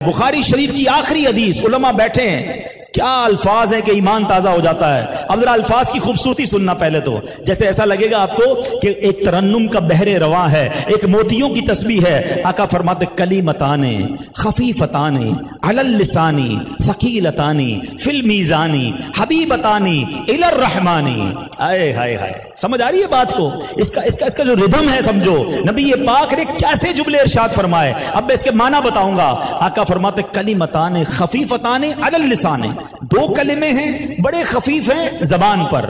बुखारी शरीफ की आखिरी हदीस, उलमा बैठे हैं, क्या अल्फाज हैं कि ईमान ताजा हो जाता है। अब जरा अल्फाज की खूबसूरती सुनना। पहले तो जैसे ऐसा लगेगा आपको कि एक तरन्नुम का बहरे रवा है, एक मोतियों की तस्बीह है। आका फरमाते कलीमताने खफीफताने अलल लिसानी सकीलतानी फिल मीजानी हबीबतानी इलर रहमानी। आए हाय हाय, समझ आ रही है बात को? इसका जो रिदम है समझो। नबी ये पाक ने कैसे जुमले इरशाद फरमाए, अब मैं इसके माना बताऊंगा। आका फरमाते कलीमताने खफीफताने अलल लिसाने, दो कलिमे हैं बड़े खफीफ हैं जबान पर,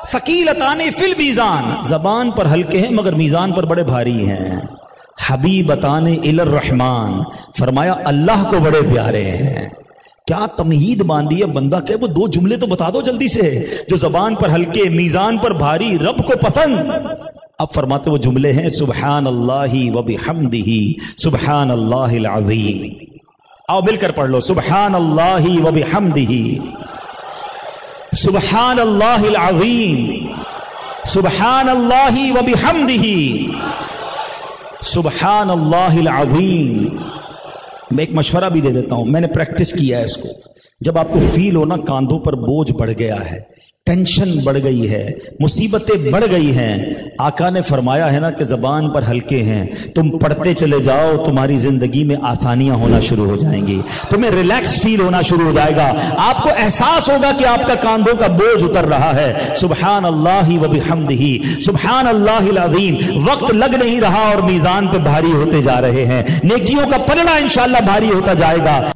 सकीलताने फिल मीजान, जबान पर हल्के हैं मगर मीजान पर बड़े भारी हैं। हबीबताने इलर रहमान, फरमाया अल्लाह को बड़े प्यारे हैं। क्या तमहीद बांधी है बंदा, क्या वो दो जुमले तो बता दो जल्दी से, जो जबान पर हल्के मीजान पर भारी, रब को पसंद। अब फरमाते वो जुमले हैं सुबहान अल्लाही व बिहम्दिही सुबहान अल्लाहिल अज़ीम। आओ मिलकर पढ़ लो, सुबहान अल्लाही व बिहम्दिही सुबहान अल्लाहिल अज़ीम सुबहान अल्लाही व बिहम्दिही सुबहान अल्लाहिल अज़ीम। मैं एक मशवरा भी दे देता हूं, मैंने प्रैक्टिस किया है इसको। जब आपको फील हो ना कांधों पर बोझ बढ़ गया है, टेंशन बढ़ गई है, मुसीबतें बढ़ गई हैं, आका ने फरमाया है ना कि जबान पर हल्के हैं, तुम पढ़ते चले जाओ, तुम्हारी जिंदगी में आसानियां होना शुरू हो जाएंगी, तुम्हें रिलैक्स फील होना शुरू हो जाएगा, आपको एहसास होगा कि आपका कांधों का बोझ उतर रहा है। सुबहान अल्लाही व बिहम्दिही सुबहान अल्लाहिल अज़ीम। वक्त लग नहीं रहा और मीजान पे भारी होते जा रहे हैं, नेकियों का पलड़ा इंशाअल्लाह भारी होता जाएगा।